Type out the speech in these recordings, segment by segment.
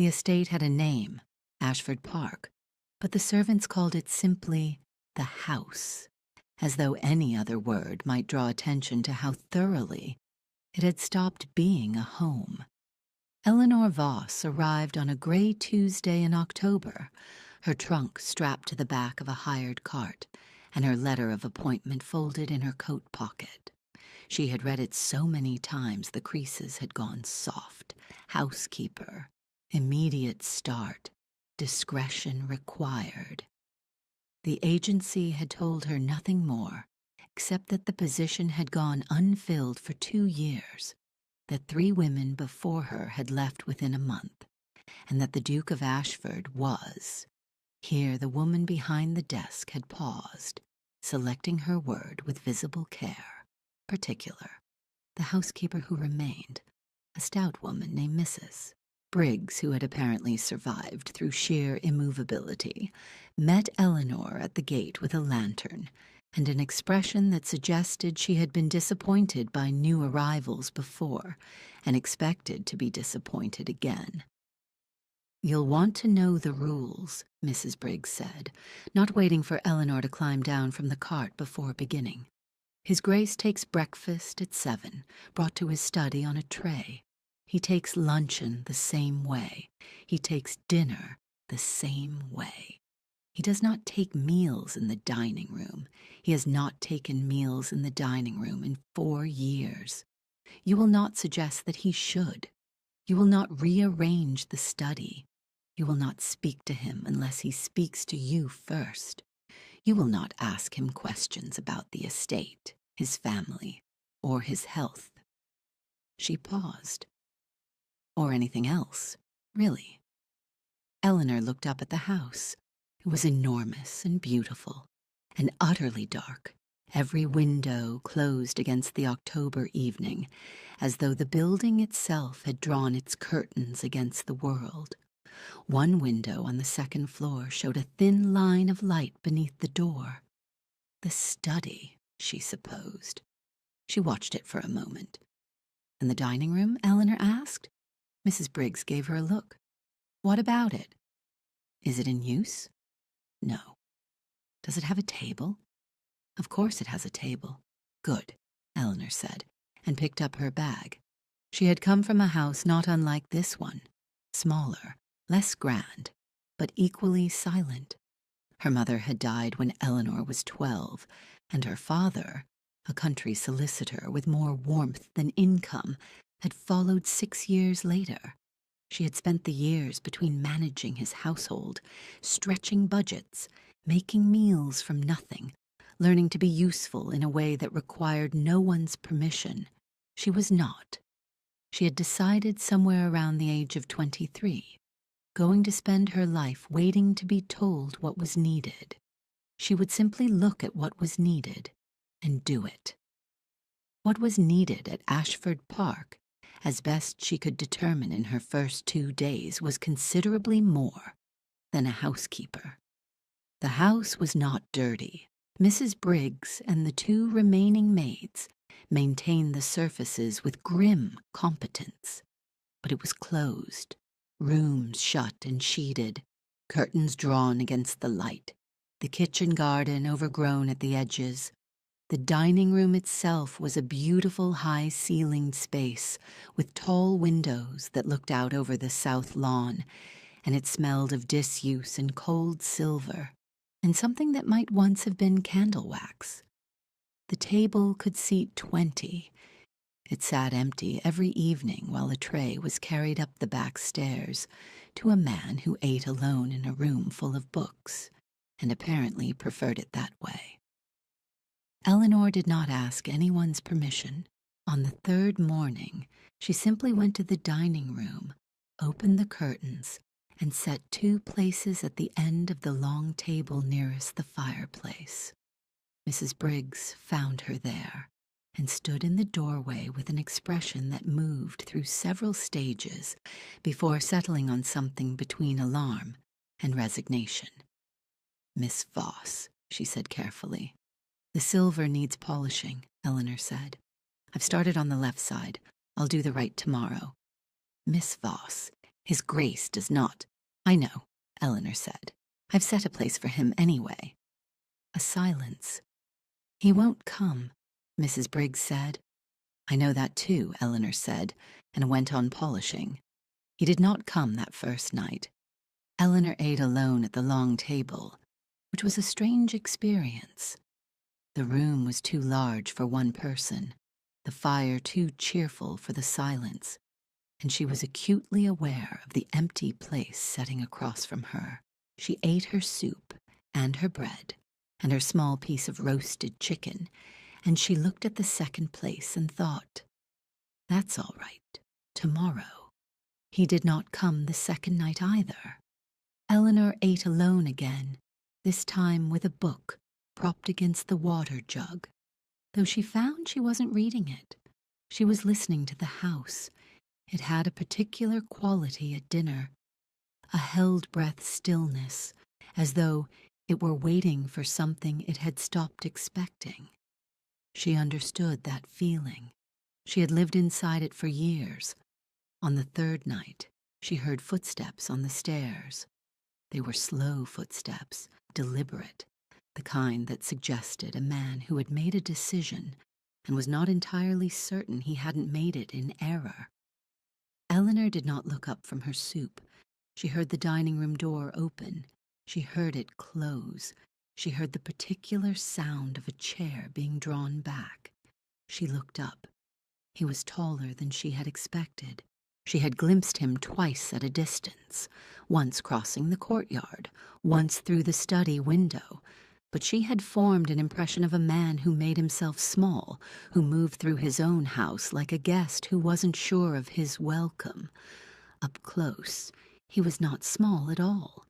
The estate had a name, Ashford Park, but the servants called it simply the house, as though any other word might draw attention to how thoroughly it had stopped being a home. Eleanor Voss arrived on a gray Tuesday in October, her trunk strapped to the back of a hired cart, and her letter of appointment folded in her coat pocket. She had read it so many times the creases had gone soft. Housekeeper, immediate start, discretion required. The agency had told her nothing more, except that the position had gone unfilled for 2 years, that 3 women before her had left within a month, and that the Duke of Ashford was. Here the woman behind the desk had paused, selecting her word with visible care. Particular. The housekeeper who remained, a stout woman named Mrs. Briggs, who had apparently survived through sheer immovability, met Eleanor at the gate with a lantern and an expression that suggested she had been disappointed by new arrivals before and expected to be disappointed again. "You'll want to know the rules," Mrs. Briggs said, not waiting for Eleanor to climb down from the cart before beginning. "His Grace takes breakfast at 7, brought to his study on a tray. He takes luncheon the same way. He takes dinner the same way. He does not take meals in the dining room. He has not taken meals in the dining room in 4 years. You will not suggest that he should. You will not rearrange the study. You will not speak to him unless he speaks to you first. You will not ask him questions about the estate, his family, or his health." She paused. "Or anything else, really." Eleanor looked up at the house. It was enormous and beautiful, and utterly dark, every window closed against the October evening, as though the building itself had drawn its curtains against the world. One window on the 2nd floor showed a thin line of light beneath the door. The study, she supposed. She watched it for a moment. "And the dining room?" Eleanor asked. Mrs. Briggs gave her a look. "What about it? Is it in use?" "No." "Does it have a table?" "Of course it has a table." "Good," Eleanor said, and picked up her bag. She had come from a house not unlike this one, smaller, less grand, but equally silent. Her mother had died when Eleanor was 12, and her father, a country solicitor with more warmth than income, had followed 6 years later. She had spent the years between managing his household, stretching budgets, making meals from nothing, learning to be useful in a way that required no one's permission. She was not. She had decided somewhere around the age of 23, going to spend her life waiting to be told what was needed. She would simply look at what was needed and do it. What was needed at Ashford Park, as best she could determine in her first 2 days, was considerably more than a housekeeper. The house was not dirty. Mrs. Briggs and the 2 remaining maids maintained the surfaces with grim competence, but it was closed, rooms shut and sheeted, curtains drawn against the light, the kitchen garden overgrown at the edges. The dining room itself was a beautiful high-ceilinged space with tall windows that looked out over the south lawn, and it smelled of disuse and cold silver, and something that might once have been candle wax. The table could seat 20. It sat empty every evening while a tray was carried up the back stairs to a man who ate alone in a room full of books, and apparently preferred it that way. Eleanor did not ask anyone's permission. On the 3rd morning, she simply went to the dining room, opened the curtains, and set 2 places at the end of the long table nearest the fireplace. Mrs. Briggs found her there and stood in the doorway with an expression that moved through several stages before settling on something between alarm and resignation. "Miss Voss," she said carefully. "The silver needs polishing," Eleanor said. "I've started on the left side. I'll do the right tomorrow. Miss Voss, His Grace does not. I know, Eleanor said. I've set a place for him anyway. A silence. He won't come, Mrs. Briggs said. I know that too, Eleanor said, and went on polishing. He did not come that first night. Eleanor ate alone at the long table, which was a strange experience. The room was too large for one person, the fire too cheerful for the silence, and she was acutely aware of the empty place setting across from her. She ate her soup and her bread and her small piece of roasted chicken, and she looked at the second place and thought, that's all right, tomorrow. He did not come the second night either. Eleanor ate alone again, this time with a book propped against the water jug, though she found she wasn't reading it. She was listening to the house. It had a particular quality at dinner, a held-breath stillness, as though it were waiting for something it had stopped expecting. She understood that feeling. She had lived inside it for years. On the third night, she heard footsteps on the stairs. They were slow footsteps, deliberate, the kind that suggested a man who had made a decision and was not entirely certain he hadn't made it in error. Eleanor did not look up from her soup. She heard the dining room door open. She heard it close. She heard the particular sound of a chair being drawn back. She looked up. He was taller than she had expected. She had glimpsed him twice at a distance, once crossing the courtyard, once through the study window, but she had formed an impression of a man who made himself small, who moved through his own house like a guest who wasn't sure of his welcome. Up close, he was not small at all.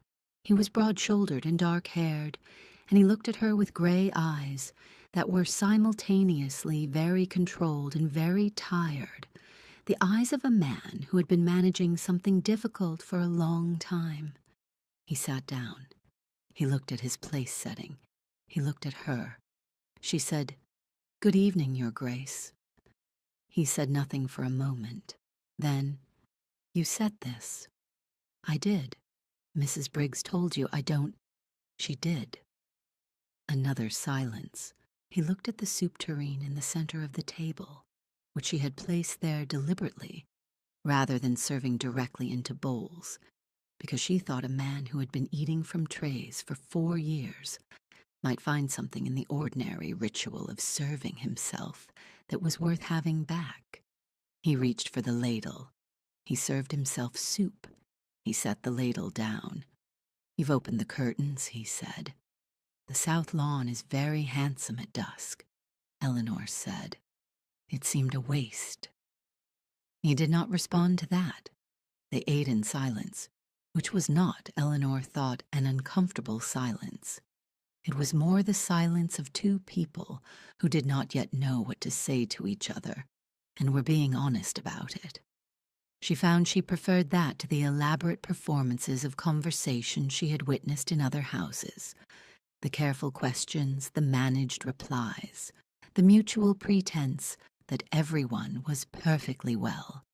He was broad-shouldered and dark-haired, and he looked at her with gray eyes that were simultaneously very controlled and very tired, the eyes of a man who had been managing something difficult for a long time. He sat down. He looked at his place setting. He looked at her. She said, "Good evening, Your Grace." He said nothing for a moment. Then, "You said this." "I did. Mrs. Briggs told you I don't—" "She did." Another silence. He looked at the soup tureen in the center of the table, which she had placed there deliberately, rather than serving directly into bowls, because she thought a man who had been eating from trays for 4 years might find something in the ordinary ritual of serving himself that was worth having back. He reached for the ladle. He served himself soup. He set the ladle down. "You've opened the curtains," he said. "The south lawn is very handsome at dusk," Eleanor said. It seemed a waste. He did not respond to that. They ate in silence, which was not, Eleanor thought, an uncomfortable silence. It was more the silence of two people who did not yet know what to say to each other, and were being honest about it. She found she preferred that to the elaborate performances of conversation she had witnessed in other houses, the careful questions, the managed replies, the mutual pretense that everyone was perfectly well.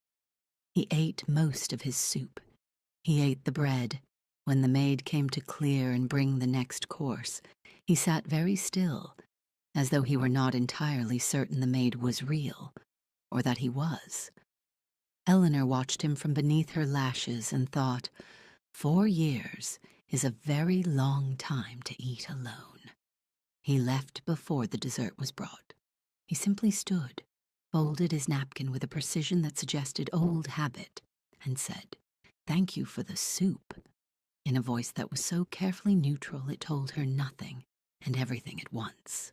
He ate most of his soup. He ate the bread. When the maid came to clear and bring the next course, he sat very still, as though he were not entirely certain the maid was real, or that he was. Eleanor watched him from beneath her lashes and thought, 4 years is a very long time to eat alone. He left before the dessert was brought. He simply stood, folded his napkin with a precision that suggested old habit, and said, "Thank you for the soup," in a voice that was so carefully neutral it told her nothing and everything at once.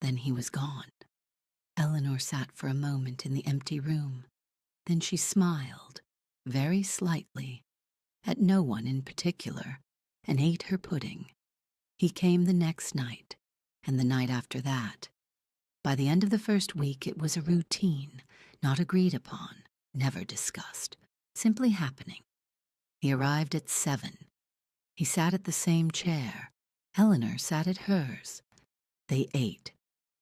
Then he was gone. Eleanor sat for a moment in the empty room. Then she smiled, very slightly, at no one in particular, and ate her pudding. He came the next night, and the night after that. By the end of the first week it was a routine, not agreed upon, never discussed, simply happening. He arrived at 7. He sat at the same chair. Eleanor sat at hers. They ate.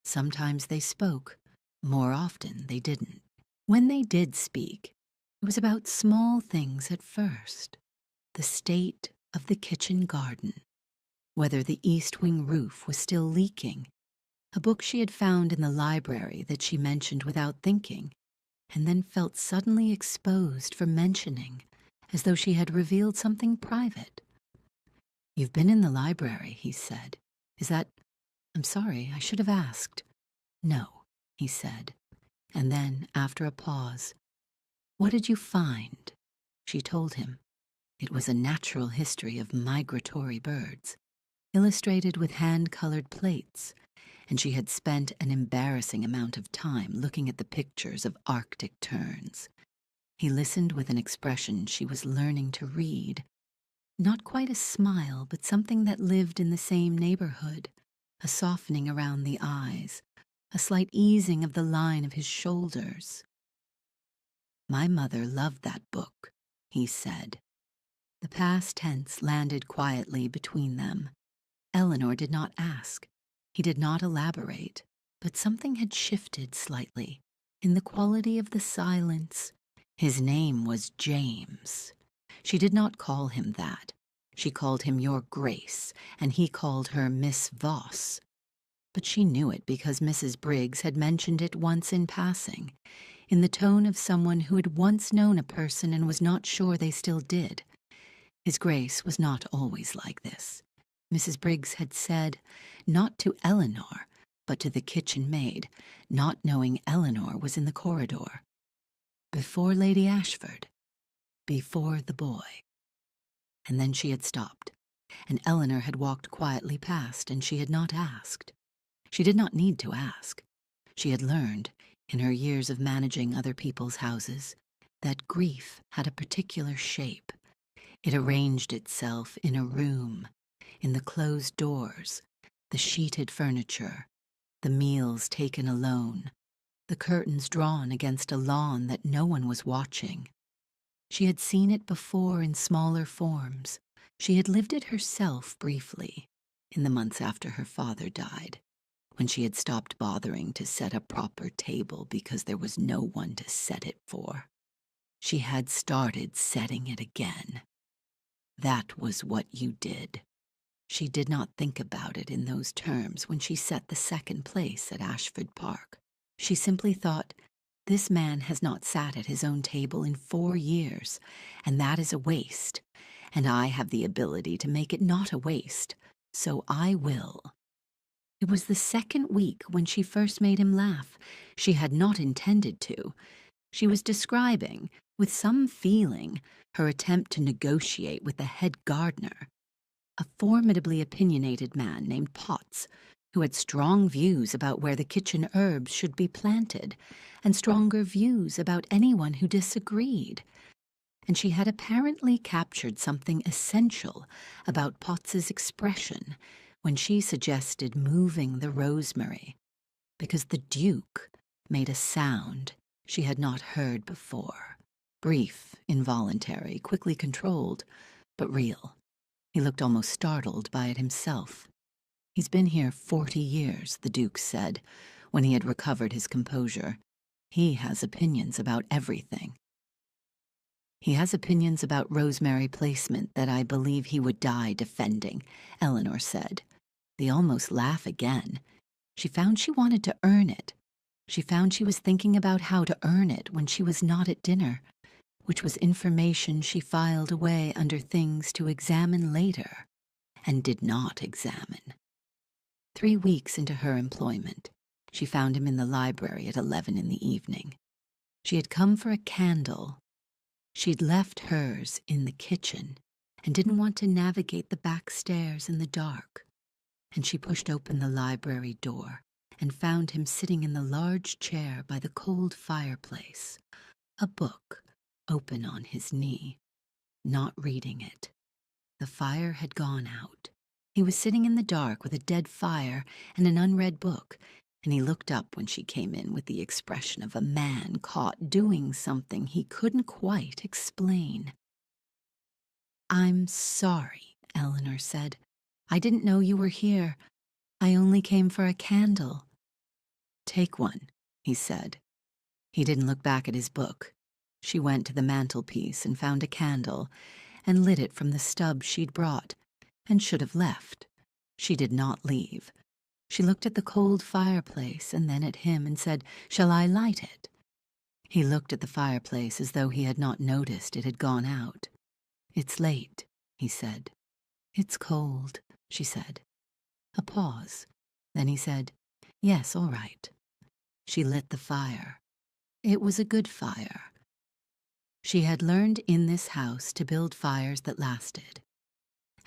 Sometimes they spoke. More often they didn't. When they did speak, It was about small things at first. The state of the kitchen garden, whether the east wing roof was still leaking, a book she had found in the library that she mentioned without thinking, and then felt suddenly exposed for mentioning, as though she had revealed something private. "You've been in the library," he said. "Is that— I'm sorry, I should have asked." "No," he said, and then, after a pause, "What did you find?" She told him. It was a natural history of migratory birds, illustrated with hand-colored plates, and she had spent an embarrassing amount of time looking at the pictures of Arctic terns. He listened with an expression she was learning to read. Not quite a smile, but something that lived in the same neighborhood, a softening around the eyes, a slight easing of the line of his shoulders. "My mother loved that book," he said. The past tense landed quietly between them. Eleanor did not ask. He did not elaborate, but something had shifted slightly in the quality of the silence. His name was James. She did not call him that. She called him Your Grace, and he called her Miss Voss. But she knew it because Mrs. Briggs had mentioned it once in passing, in the tone of someone who had once known a person and was not sure they still did. His Grace was not always like this. Mrs. Briggs had said, not to Eleanor, but to the kitchen maid, not knowing Eleanor was in the corridor. Before Lady Ashford, before the boy. And then she had stopped, and Eleanor had walked quietly past, and she had not asked. She did not need to ask. She had learned, in her years of managing other people's houses, that grief had a particular shape. It arranged itself in a room, in the closed doors, the sheeted furniture, the meals taken alone, the curtains drawn against a lawn that no one was watching. She had seen it before in smaller forms. She had lived it herself briefly, in the months after her father died, when she had stopped bothering to set a proper table because there was no one to set it for. She had started setting it again. That was what you did. She did not think about it in those terms when she set the second place at Ashford Park. She simply thought, this man has not sat at his own table in 4 years, and that is a waste, and I have the ability to make it not a waste, so I will. It was the second week when she first made him laugh. She had not intended to. She was describing, with some feeling, her attempt to negotiate with the head gardener, a formidably opinionated man named Potts, who had strong views about where the kitchen herbs should be planted, and stronger views about anyone who disagreed. And she had apparently captured something essential about Potts's expression when she suggested moving the rosemary, because the Duke made a sound she had not heard before. Brief, involuntary, quickly controlled, but real. He looked almost startled by it himself. "He's been here 40 years, the Duke said, when he had recovered his composure. He has opinions about everything. He has opinions about rosemary placement that I believe he would die defending," Eleanor said. They almost laugh again. She found she wanted to earn it. She found she was thinking about how to earn it when she was not at dinner, which was information she filed away under things to examine later, and did not examine. 3 weeks into her employment, she found him in the library at 11 in the evening. She had come for a candle. She'd left hers in the kitchen and didn't want to navigate the back stairs in the dark, and she pushed open the library door and found him sitting in the large chair by the cold fireplace, a book open on his knee, not reading it. The fire had gone out. He was sitting in the dark with a dead fire and an unread book, and he looked up when she came in with the expression of a man caught doing something he couldn't quite explain. "I'm sorry," Eleanor said. "I didn't know you were here. I only came for a candle." "Take one," he said. He didn't look back at his book. She went to the mantelpiece and found a candle and lit it from the stub she'd brought, and should have left. She did not leave. She looked at the cold fireplace and then at him and said, "Shall I light it?" He looked at the fireplace as though he had not noticed it had gone out. "It's late," he said. "It's cold," she said. A pause. Then he said, "Yes, all right." She lit the fire. It was a good fire. She had learned in this house to build fires that lasted.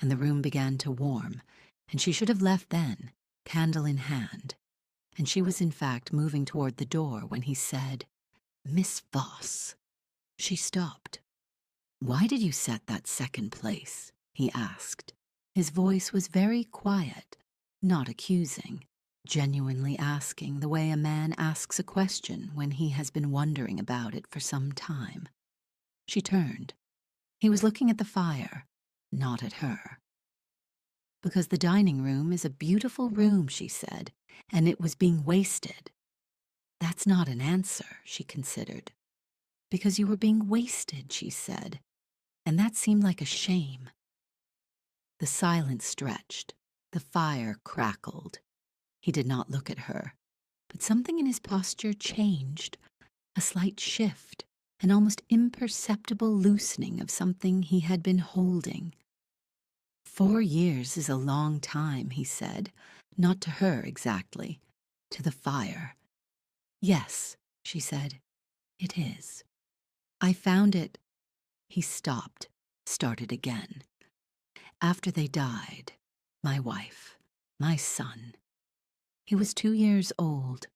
And the room began to warm, and she should have left then, candle in hand. And she was in fact moving toward the door when he said, "Miss Voss." She stopped. "Why did you set that second place?" he asked. His voice was very quiet, not accusing, genuinely asking the way a man asks a question when he has been wondering about it for some time. She turned. He was looking at the fire, not at her. "Because the dining room is a beautiful room," she said, "and it was being wasted." "That's not an answer," she considered. "Because you were being wasted," she said, and that seemed like a shame. The silence stretched. The fire crackled. He did not look at her, but something in his posture changed, a slight shift, an almost imperceptible loosening of something he had been holding. "4 years is a long time," he said, not to her exactly, to the fire. "Yes," she said, "it is. I found it." He stopped, started again. "After they died, my wife, my son. He was 2 years old."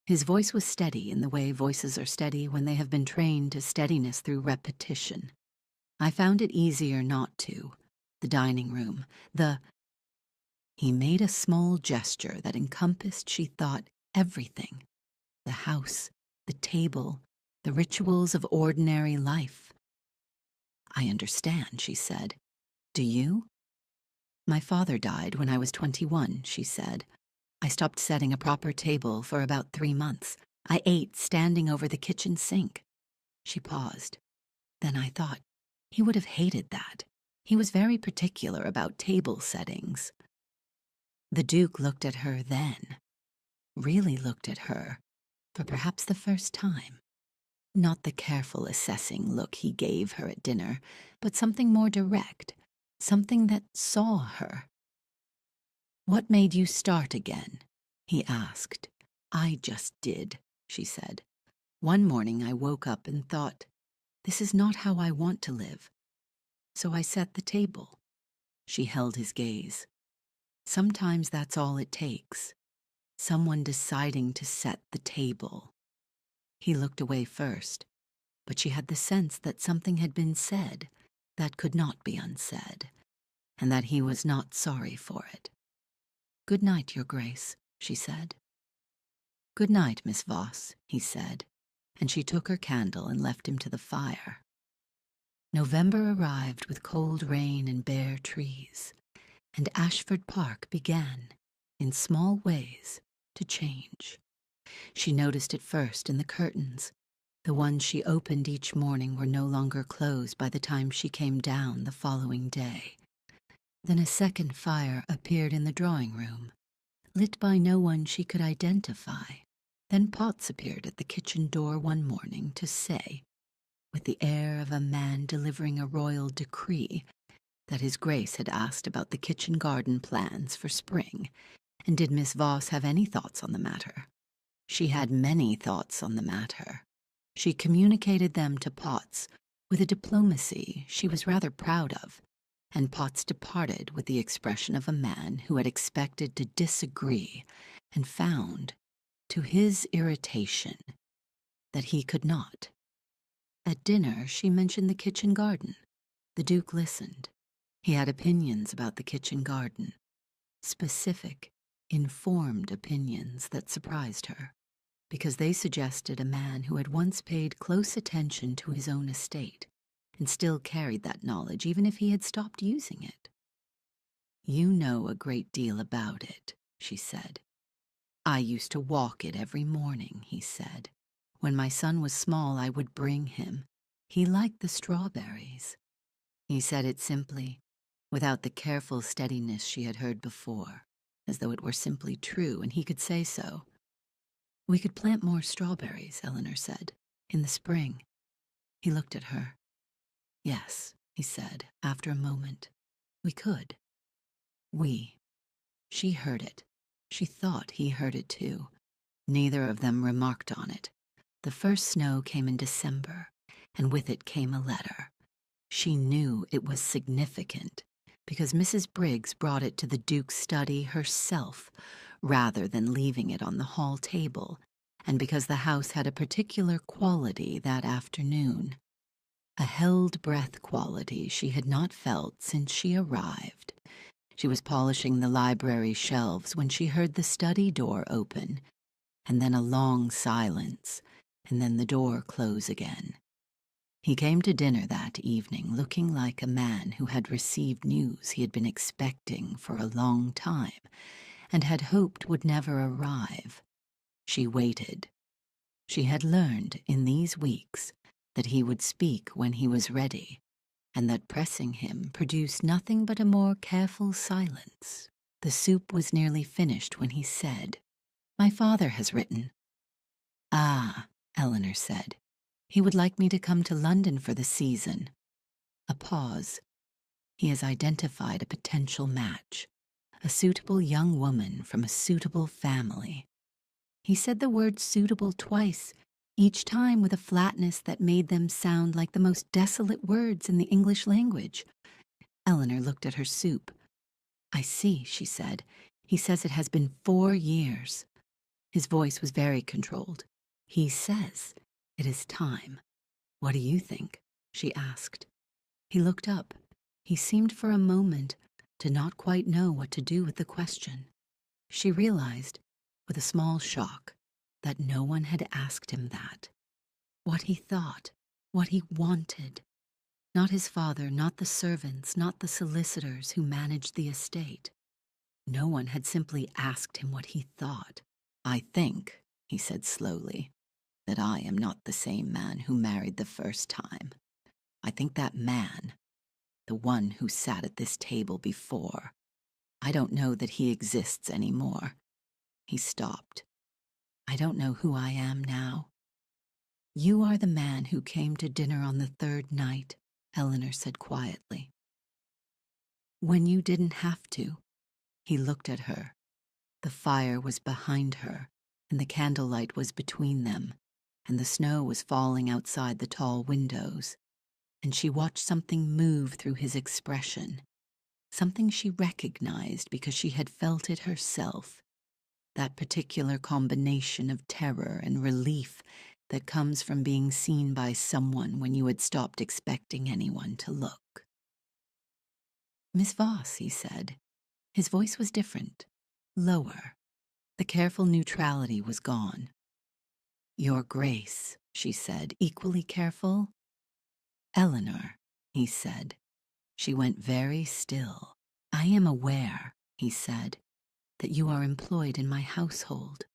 His voice was steady in the way voices are steady when they have been trained to steadiness through repetition. "I found it easier not to. The dining room, He made a small gesture that encompassed, she thought, everything. The house, the table, the rituals of ordinary life. "I understand," she said. "Do you?" "My father died when I was 21, she said. "I stopped setting a proper table for about 3 months. I ate standing over the kitchen sink." She paused. Then I thought, he would have hated that. He was very particular about table settings. The Duke looked at her then, really looked at her, for perhaps the first time. Not the careful assessing look he gave her at dinner, but something more direct, something that saw her. "What made you start again?" he asked. "I just did," she said. "One morning I woke up and thought, this is not how I want to live. So I set the table." She held his gaze. "Sometimes that's all it takes. Someone deciding to set the table." He looked away first, but she had the sense that something had been said that could not be unsaid, and that he was not sorry for it. "Good night, Your Grace," she said. "Good night, Miss Voss," he said, and she took her candle and left him to the fire. November arrived with cold rain and bare trees, and Ashford Park began, in small ways, to change. She noticed it first in the curtains. The ones she opened each morning were no longer closed by the time she came down the following day. Then a second fire appeared in the drawing room, lit by no one she could identify. Then Potts appeared at the kitchen door one morning to say, with the air of a man delivering a royal decree, that His Grace had asked about the kitchen garden plans for spring, and did Miss Voss have any thoughts on the matter? She had many thoughts on the matter. She communicated them to Potts with a diplomacy she was rather proud of, and Potts departed with the expression of a man who had expected to disagree and found, to his irritation, that he could not. At dinner she mentioned the kitchen garden. The Duke listened. He had opinions about the kitchen garden, specific, informed opinions that surprised her, because they suggested a man who had once paid close attention to his own estate and still carried that knowledge even if he had stopped using it. "You know a great deal about it," she said. "I used to walk it every morning," he said. When my son was small, I would bring him. He liked the strawberries. He said it simply, without the careful steadiness she had heard before, as though it were simply true and he could say so. We could plant more strawberries, Eleanor said, in the spring. He looked at her. Yes, he said, after a moment. We could. We. She heard it. She thought he heard it too. Neither of them remarked on it. The first snow came in December, and with it came a letter. She knew it was significant, because Mrs. Briggs brought it to the Duke's study herself, rather than leaving it on the hall table, and because the house had a particular quality that afternoon. A held-breath quality she had not felt since she arrived. She was polishing the library shelves when she heard the study door open, and then a long silence, and then the door close again. He came to dinner that evening looking like a man who had received news he had been expecting for a long time and had hoped would never arrive. She waited. She had learned in these weeks that he would speak when he was ready, and that pressing him produced nothing but a more careful silence. The soup was nearly finished when he said, "My father has written." "Ah," Eleanor said. "He would like me to come to London for the season." A pause. "He has identified a potential match, a suitable young woman from a suitable family." He said the word suitable twice, each time with a flatness that made them sound like the most desolate words in the English language. Eleanor looked at her soup. "I see," she said. "He says it has been 4 years." His voice was very controlled. "He says it is time. What do you think?" she asked. He looked up. He seemed for a moment to not quite know what to do with the question. She realized, with a small shock, that no one had asked him that. What he thought, what he wanted. Not his father, not the servants, not the solicitors who managed the estate. No one had simply asked him what he thought. "I think," he said slowly, "that I am not the same man who married the first time. I think that man, the one who sat at this table before, I don't know that he exists anymore." He stopped. "I don't know who I am now." "You are the man who came to dinner on the 3rd night," Eleanor said quietly. "When you didn't have to." He looked at her. The fire was behind her, and the candlelight was between them, and the snow was falling outside the tall windows, and she watched something move through his expression, something she recognized because she had felt it herself, that particular combination of terror and relief that comes from being seen by someone when you had stopped expecting anyone to look. "Miss Voss," he said. His voice was different, lower. The careful neutrality was gone. "Your Grace," she said, equally careful. "Eleanor," he said. She went very still. "I am aware," he said, "that you are employed in my household.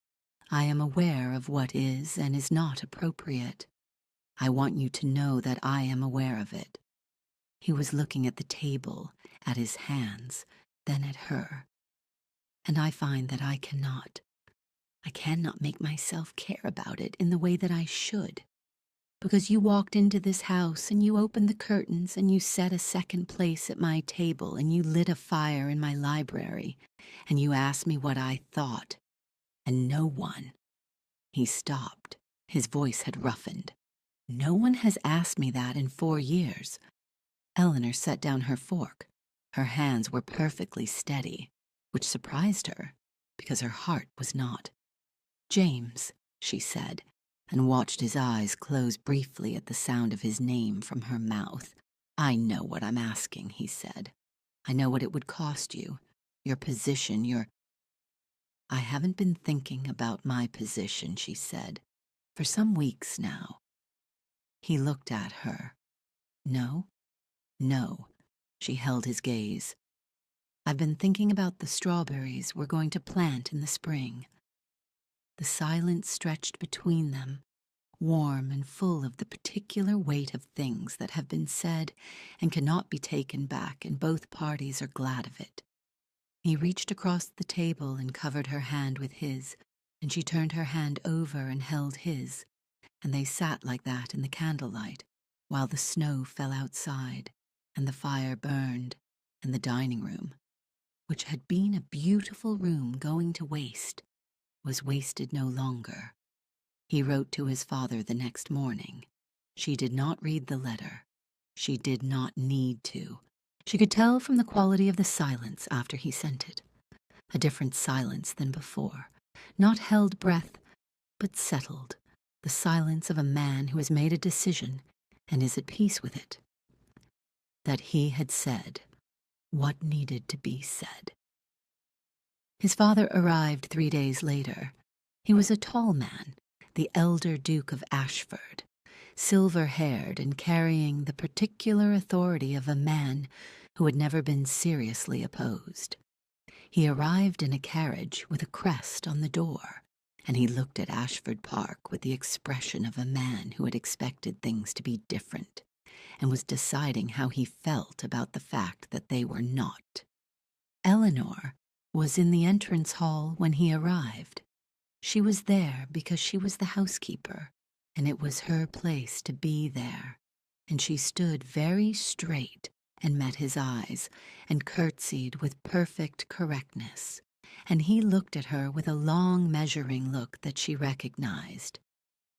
I am aware of what is and is not appropriate. I want you to know that I am aware of it." He was looking at the table, at his hands, then at her. "And I find that I cannot make myself care about it in the way that I should. Because you walked into this house and you opened the curtains and you set a second place at my table and you lit a fire in my library and you asked me what I thought. And no one—" He stopped. His voice had roughened. "No one has asked me that in 4 years." Eleanor set down her fork. Her hands were perfectly steady, which surprised her, because her heart was not. "James," she said, and watched his eyes close briefly at the sound of his name from her mouth. "I know what I'm asking," he said. "I know what it would cost you, your position, your—" "I haven't been thinking about my position," she said, "for some weeks now." He looked at her. "No? No." She held his gaze. "I've been thinking about the strawberries we're going to plant in the spring." The silence stretched between them, warm and full of the particular weight of things that have been said and cannot be taken back, and both parties are glad of it. He reached across the table and covered her hand with his, and she turned her hand over and held his, and they sat like that in the candlelight, while the snow fell outside, and the fire burned, and the dining room, which had been a beautiful room going to waste, was wasted no longer. He wrote to his father the next morning. She did not read the letter. She did not need to. She could tell from the quality of the silence after he sent it. A different silence than before. Not held breath, but settled. The silence of a man who has made a decision and is at peace with it. That he had said what needed to be said. His father arrived 3 days later. He was a tall man, the elder Duke of Ashford, silver-haired and carrying the particular authority of a man who had never been seriously opposed. He arrived in a carriage with a crest on the door, and he looked at Ashford Park with the expression of a man who had expected things to be different, and was deciding how he felt about the fact that they were not. Eleanor was in the entrance hall when he arrived. She was there because she was the housekeeper, and it was her place to be there, and she stood very straight and met his eyes, and curtsied with perfect correctness, and he looked at her with a long measuring look that she recognized.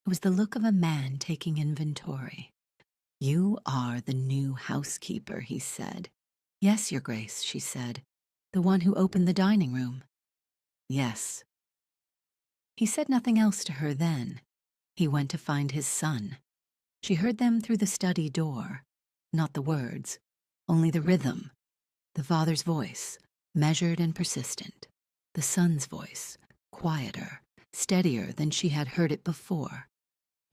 It was the look of a man taking inventory. "You are the new housekeeper," he said. "Yes, Your Grace," she said. "The one who opened the dining room." "Yes." He said nothing else to her then. He went to find his son. She heard them through the study door. Not the words, only the rhythm. The father's voice, measured and persistent. The son's voice, quieter, steadier than she had heard it before.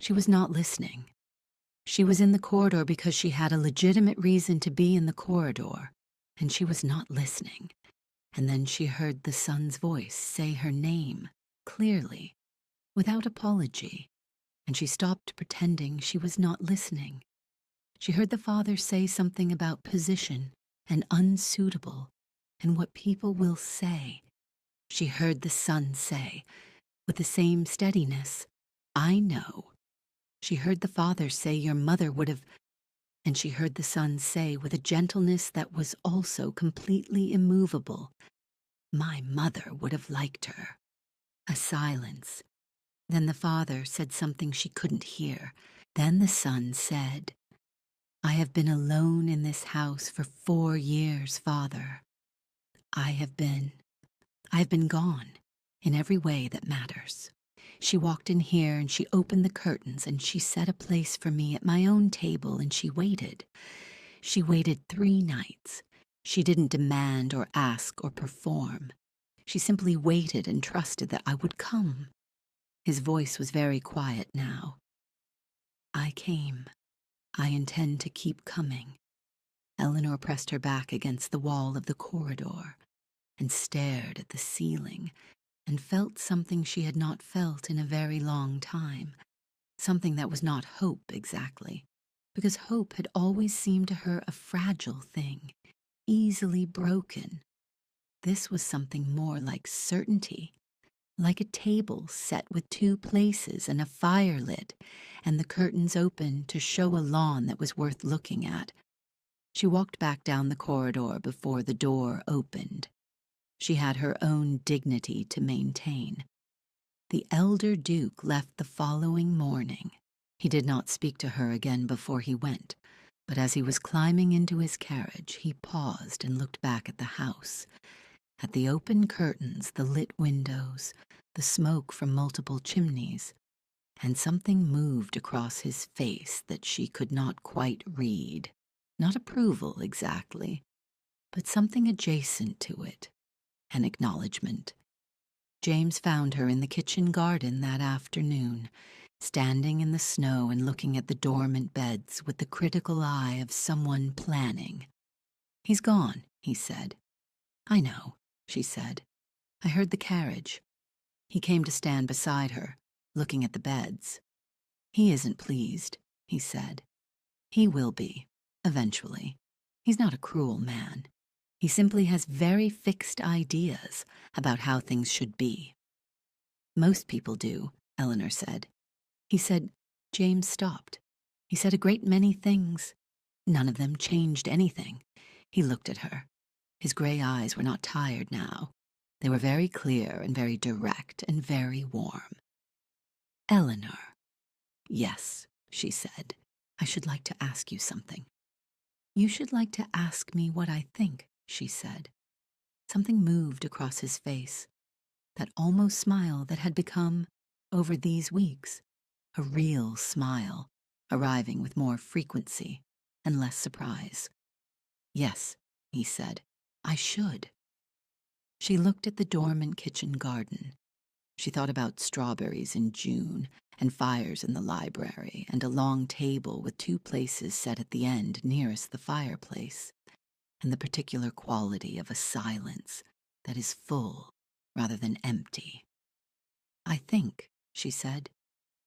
She was not listening. She was in the corridor because she had a legitimate reason to be in the corridor, and she was not listening. And then she heard the son's voice say her name, clearly, without apology, and she stopped pretending she was not listening. She heard the father say something about position and unsuitable and what people will say. She heard the son say, with the same steadiness, "I know." She heard the father say your mother would have, and she heard the son say with a gentleness that was also completely immovable, "My mother would have liked her." A silence. Then the father said something she couldn't hear. Then the son said, "I have been alone in this house for 4 years, Father. I have been gone in every way that matters." She walked in here and she opened the curtains and she set a place for me at my own table and she waited. She waited 3 nights. She didn't demand or ask or perform. She simply waited and trusted that I would come. His voice was very quiet now. "I came. I intend to keep coming." Eleanor pressed her back against the wall of the corridor and stared at the ceiling and felt something she had not felt in a very long time, something that was not hope exactly, because hope had always seemed to her a fragile thing, easily broken. This was something more like certainty, like a table set with 2 places and a fire lit, and the curtains open to show a lawn that was worth looking at. She walked back down the corridor before the door opened. She had her own dignity to maintain. The elder Duke left the following morning. He did not speak to her again before he went, but as he was climbing into his carriage, he paused and looked back at the house, at the open curtains, the lit windows, the smoke from multiple chimneys, and something moved across his face that she could not quite read. Not approval exactly, but something adjacent to it, an acknowledgement. James found her in the kitchen garden that afternoon, standing in the snow and looking at the dormant beds with the critical eye of someone planning. "He's gone," he said. "I know," she said. "I heard the carriage." He came to stand beside her, looking at the beds. "He isn't pleased," he said. "He will be, eventually. He's not a cruel man. He simply has very fixed ideas about how things should be." "Most people do," Eleanor said. He said, James stopped. He said a great many things. None of them changed anything. He looked at her. His gray eyes were not tired now. They were very clear and very direct and very warm. "Eleanor." "Yes," she said. "I should like to ask you something." "You should like to ask me what I think," she said. Something moved across his face, that almost smile that had become, over these weeks, a real smile, arriving with more frequency and less surprise. "Yes," he said, "I should." She looked at the dormant kitchen garden. She thought about strawberries in June and fires in the library and a long table with 2 places set at the end nearest the fireplace, and the particular quality of a silence that is full rather than empty. "I think," she said,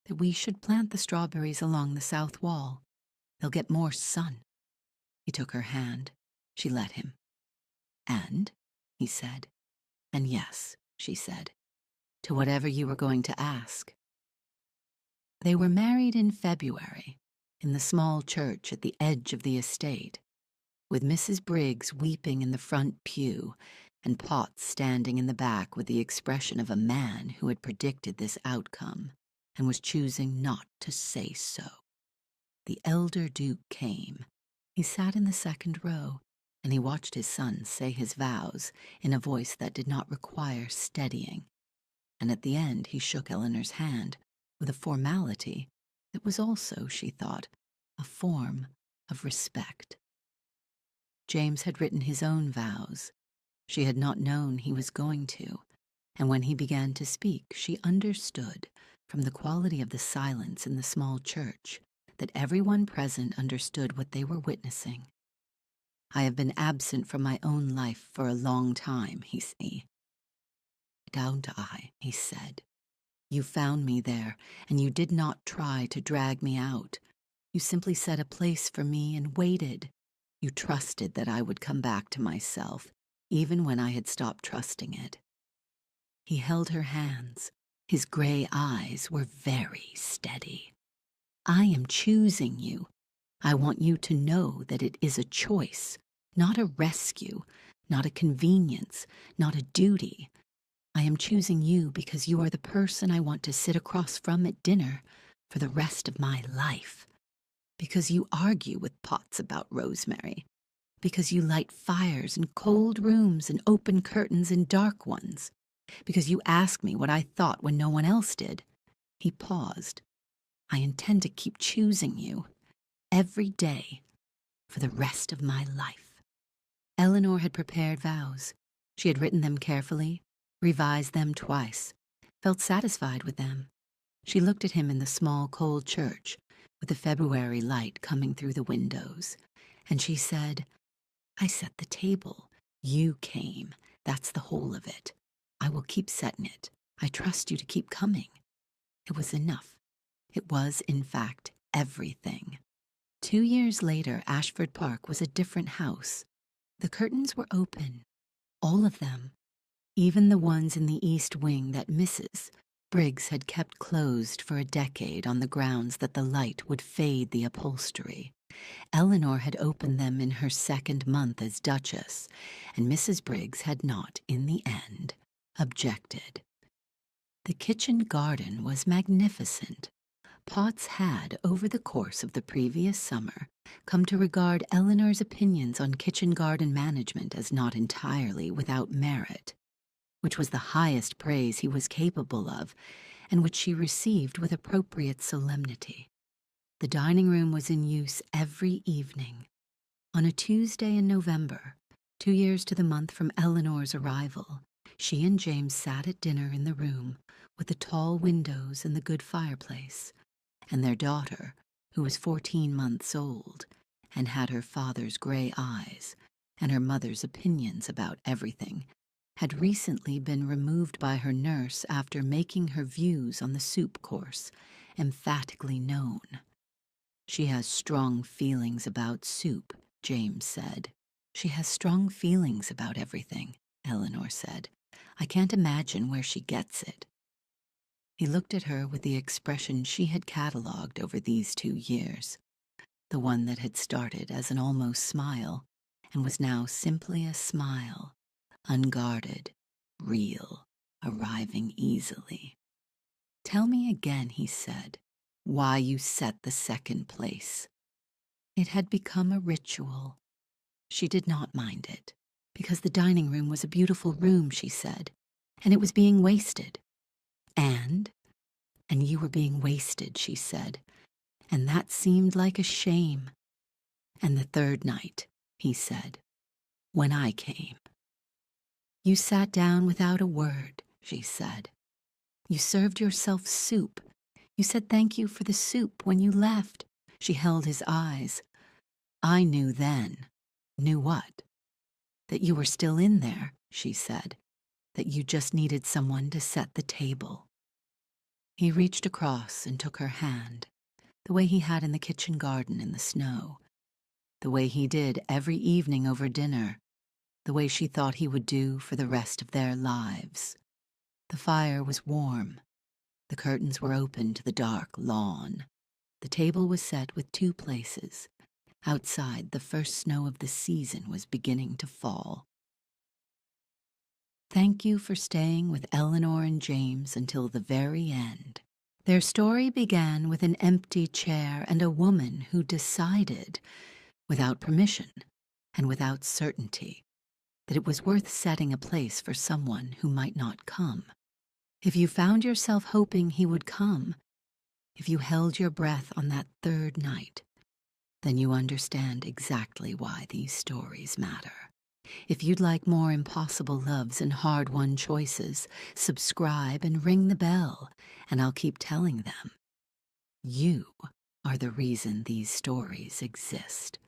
"that we should plant the strawberries along the south wall. They'll get more sun." He took her hand. She let him. "And?" he said. "And yes," she said, "to whatever you were going to ask." They were married in February, in the small church at the edge of the estate, with Mrs. Briggs weeping in the front pew and Potts standing in the back with the expression of a man who had predicted this outcome and was choosing not to say so. The elder Duke came. He sat in the second row, and he watched his son say his vows in a voice that did not require steadying, and at the end he shook Eleanor's hand with a formality that was also, she thought, a form of respect. James had written his own vows. She had not known he was going to, and when he began to speak, she understood, from the quality of the silence in the small church, that everyone present understood what they were witnessing. "I have been absent from my own life for a long time," he said. "Don't I?" he said. "You found me there, and you did not try to drag me out. You simply set a place for me and waited. You trusted that I would come back to myself, even when I had stopped trusting it." He held her hands. His gray eyes were very steady. "I am choosing you. I want you to know that it is a choice, not a rescue, not a convenience, not a duty. I am choosing you because you are the person I want to sit across from at dinner for the rest of my life. Because you argue with Potts about Rosemary. Because you light fires in cold rooms and open curtains in dark ones. Because you ask me what I thought when no one else did." He paused. "I intend to keep choosing you, every day, for the rest of my life." Eleanor had prepared vows. She had written them carefully, revised them twice, felt satisfied with them. She looked at him in the small, cold church, with the February light coming through the windows, and she said, "I set the table. You came. That's the whole of it. I will keep setting it. I trust you to keep coming." It was enough. It was, in fact, everything. 2 years later, Ashford Park was a different house. The curtains were open, all of them, even the ones in the east wing that Mrs. Briggs had kept closed for a decade on the grounds that the light would fade the upholstery. Eleanor had opened them in her 2nd month as Duchess, and Mrs. Briggs had not, in the end, objected. The kitchen garden was magnificent. Potts had, over the course of the previous summer, come to regard Eleanor's opinions on kitchen garden management as not entirely without merit, which was the highest praise he was capable of, and which she received with appropriate solemnity. The dining room was in use every evening. On a Tuesday in November, 2 years to the month from Eleanor's arrival, she and James sat at dinner in the room with the tall windows and the good fireplace, and their daughter, who was 14 months old and had her father's gray eyes and her mother's opinions about everything, had recently been removed by her nurse after making her views on the soup course emphatically known. She has strong feelings about soup, James said. She has strong feelings about everything, Eleanor said. I can't imagine where she gets it. He looked at her with the expression she had catalogued over these 2 years, the one that had started as an almost smile and was now simply a smile, unguarded, real, arriving easily. Tell me again, he said, why you set the second place. It had become a ritual. She did not mind it, because the dining room was a beautiful room, she said, and it was being wasted. And you were being wasted, she said, and that seemed like a shame. And the third night, he said, when I came. You sat down without a word, she said. You served yourself soup. You said thank you for the soup when you left. She held his eyes. I knew then. Knew what? That you were still in there, she said. That you just needed someone to set the table. He reached across and took her hand, the way he had in the kitchen garden in the snow, the way he did every evening over dinner, the way she thought he would do for the rest of their lives. The fire was warm. The curtains were open to the dark lawn. The table was set with 2 places. Outside, the first snow of the season was beginning to fall. Thank you for staying with Eleanor and James until the very end. Their story began with an empty chair and a woman who decided, without permission and without certainty, that it was worth setting a place for someone who might not come. If you found yourself hoping he would come, if you held your breath on that third night, then you understand exactly why these stories matter. If you'd like more impossible loves and hard-won choices, subscribe and ring the bell, and I'll keep telling them. You are the reason these stories exist.